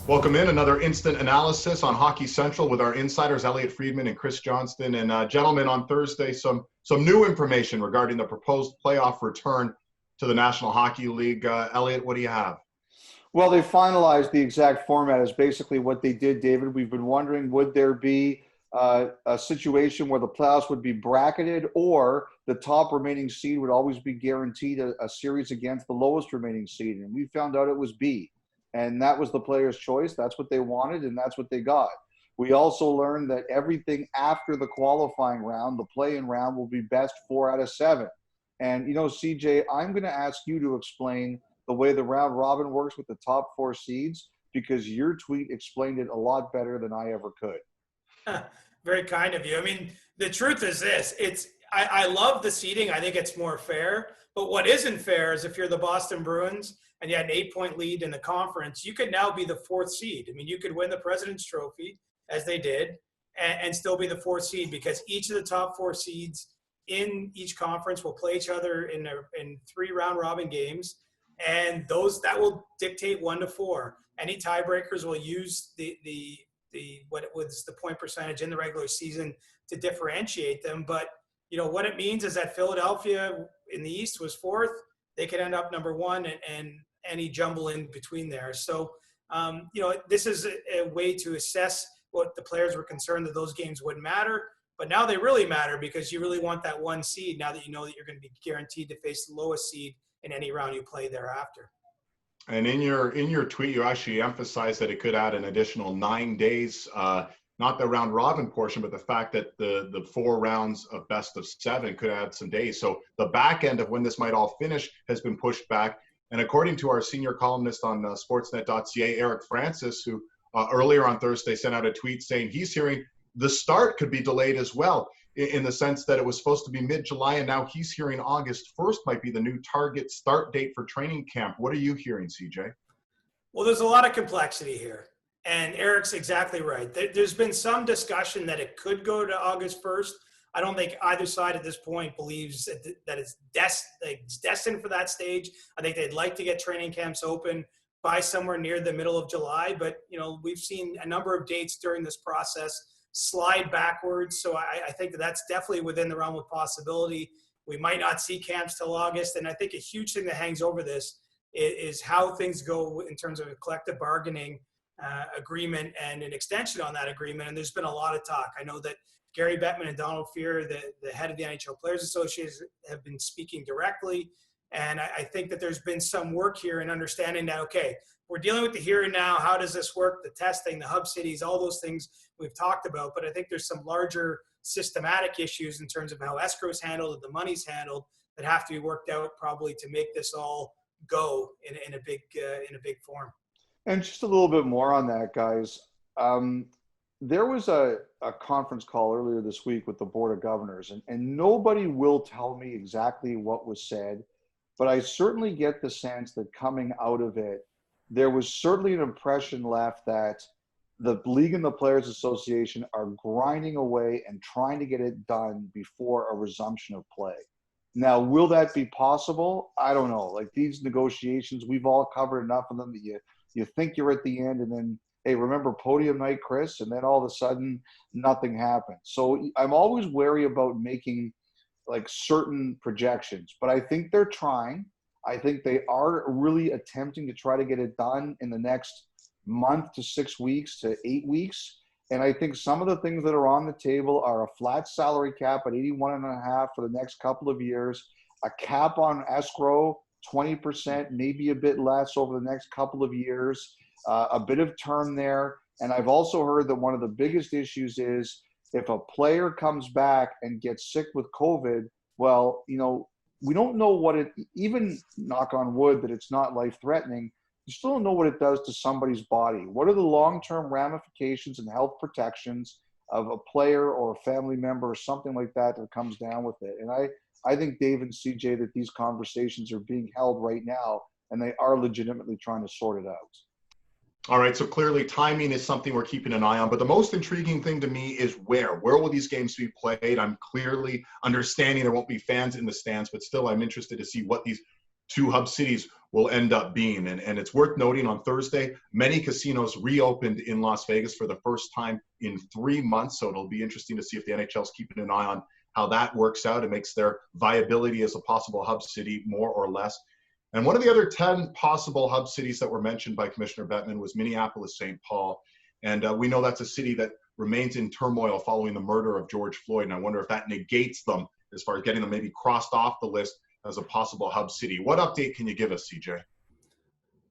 Welcome in another instant analysis on Hockey Central with our insiders, Elliotte, Friedman, and Chris Johnston. And gentlemen, on Thursday, some new information regarding the proposed playoff return to the National Hockey League. Elliotte, what do you have? Well, they finalized the exact format is basically what they did, David. We've been wondering, would there be a situation where the playoffs would be bracketed, or the top remaining seed would always be guaranteed a series against the lowest remaining seed? And we found out it was B. And that was the player's choice. That's what they wanted, and that's what they got. We also learned that everything after the qualifying round, the play-in round, will be best 4 out of 7. And, CJ, I'm going to ask you to explain the way the round robin works with the top 4 seeds, because your tweet explained it a lot better than I ever could. Very kind of you. I mean, the truth is this. I love the seeding. I think it's more fair. But what isn't fair is if you're the Boston Bruins and you had an 8-point lead in the conference, you could now be the 4th seed. I mean, you could win the President's Trophy, as they did, and still be the 4th seed, because each of the top 4 seeds in each conference will play each other in 3 round robin games, and that will dictate 1 to 4. Any tiebreakers will use what was the point percentage in the regular season to differentiate them. But what it means is that Philadelphia in the East was 4th. They could end up number 1, and any jumble in between there. So, this is a way to assess what the players were concerned that those games wouldn't matter. But now they really matter, because you really want that 1 seed now that you know that you're going to be guaranteed to face the lowest seed in any round you play thereafter. And in your tweet, you actually emphasized that it could add an additional 9 days, not the round robin portion, but the fact that the 4 rounds of best of 7 could add some days. So the back end of when this might all finish has been pushed back. And according to our senior columnist on Sportsnet.ca, Eric Francis, who earlier on Thursday sent out a tweet saying he's hearing the start could be delayed as well, in the sense that it was supposed to be mid-July, and now he's hearing August 1st might be the new target start date for training camp. What are you hearing, CJ? Well, there's a lot of complexity here, and Eric's exactly right. There's been some discussion that it could go to August 1st. I don't think either side at this point believes that it's destined for that stage. I think they'd like to get training camps open by somewhere near the middle of July, but we've seen a number of dates during this process slide backwards. So I think that's definitely within the realm of possibility. We might not see camps till August. And I think a huge thing that hangs over this is how things go in terms of a collective bargaining agreement and an extension on that agreement. And there's been a lot of talk. I know that Gary Bettman and Donald Fear, the head of the NHL Players Association, have been speaking directly. And I think that there's been some work here in understanding that, okay, we're dealing with the here and now. How does this work? The testing, the hub cities, all those things we've talked about. But I think there's some larger systematic issues in terms of how escrow is handled and the money's handled that have to be worked out probably to make this all go in a big form. And just a little bit more on that, guys. There was a conference call earlier this week with the Board of Governors, and nobody will tell me exactly what was said, but I certainly get the sense that coming out of it, there was certainly an impression left that the league and the Players Association are grinding away and trying to get it done before a resumption of play. Now, will that be possible? I don't know. Like, these negotiations, we've all covered enough of them that you think you're at the end, and then, hey, remember podium night, Chris? And then all of a sudden, nothing happens. So I'm always wary about making like certain projections, but I think they're trying. I think they are really attempting to try to get it done in the next month to 6 weeks to 8 weeks. And I think some of the things that are on the table are a flat salary cap at 81.5 for the next couple of years, a cap on escrow, 20%, maybe a bit less over the next couple of years, a bit of term there. And I've also heard that one of the biggest issues is if a player comes back and gets sick with COVID, well, we don't know what it, even knock on wood that it's not life-threatening, you still don't know what it does to somebody's body. What are the long-term ramifications and health protections of a player or a family member or something like that that comes down with it? And I think, Dave and CJ, that these conversations are being held right now, and they are legitimately trying to sort it out. All right, so clearly timing is something we're keeping an eye on, but the most intriguing thing to me is where will these games be played? I'm clearly understanding there won't be fans in the stands, but still I'm interested to see what these two hub cities will end up being. And it's worth noting on Thursday, many casinos reopened in Las Vegas for the first time in 3 months. So it'll be interesting to see if the NHL is keeping an eye on how that works out. It makes their viability as a possible hub city more or less. And one of the other 10 possible hub cities that were mentioned by Commissioner Bettman was Minneapolis-St. Paul. And we know that's a city that remains in turmoil following the murder of George Floyd. And I wonder if that negates them as far as getting them maybe crossed off the list as a possible hub city. What update can you give us, CJ?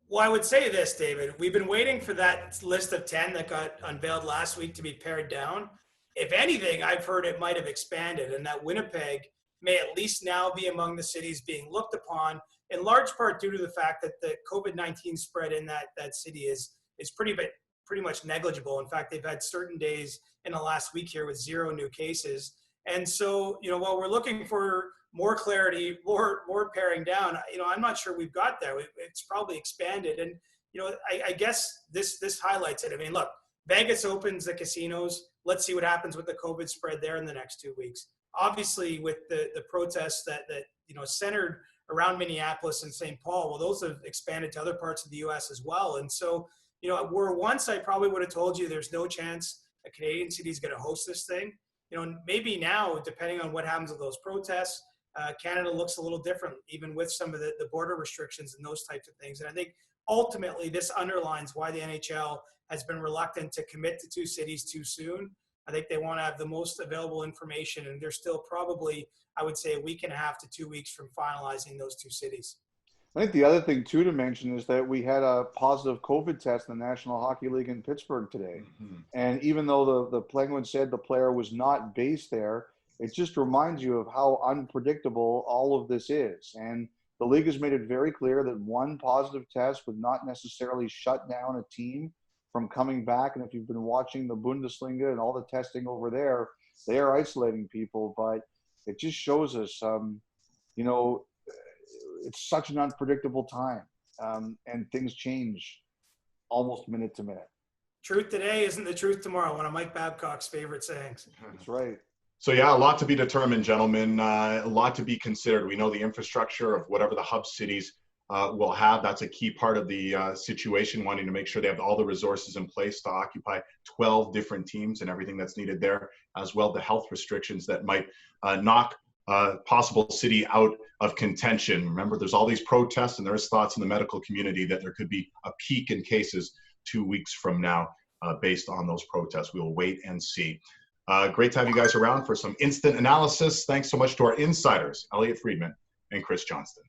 Well, I would say this, David. We've been waiting for that list of 10 that got unveiled last week to be pared down. If anything, I've heard it might have expanded, and that Winnipeg may at least now be among the cities being looked upon, in large part due to the fact that the COVID-19 spread in that city is pretty much negligible. In fact, they've had certain days in the last week here with 0 new cases. And so, while we're looking for more clarity, more paring down, I'm not sure we've got there. It's probably expanded. And, I guess this highlights it. I mean, look, Vegas opens the casinos. Let's see what happens with the COVID spread there in the next 2 weeks. Obviously, with the protests that centered around Minneapolis and St. Paul, well, those have expanded to other parts of the U.S. as well. And so, where once I probably would have told you there's no chance a Canadian city is going to host this thing, maybe now, depending on what happens with those protests, Canada looks a little different, even with some of the border restrictions and those types of things. And I think ultimately this underlines why the NHL has been reluctant to commit to 2 cities too soon. I think they want to have the most available information, and they're still probably, I would say, a week and a half to 2 weeks from finalizing those 2 cities. I think the other thing, too, to mention is that we had a positive COVID test in the National Hockey League in Pittsburgh today. Mm-hmm. And even though the Penguins said the player was not based there, it just reminds you of how unpredictable all of this is. And the league has made it very clear that one positive test would not necessarily shut down a team from coming back. And if you've been watching the Bundesliga and all the testing over there, they are isolating people. But it just shows us, it's such an unpredictable time, and things change almost minute to minute. Truth today isn't the truth tomorrow, one of Mike Babcock's favorite sayings. That's right. So yeah, a lot to be determined, gentlemen, a lot to be considered. We know the infrastructure of whatever the hub cities will have. That's a key part of the situation, wanting to make sure they have all the resources in place to occupy 12 different teams and everything that's needed there, as well the health restrictions that might knock possible city out of contention. Remember, there's all these protests, and there's thoughts in the medical community that there could be a peak in cases 2 weeks from now based on those protests. We will wait and see. Great to have you guys around for some instant analysis. Thanks so much to our insiders, Elliotte Friedman and Chris Johnston.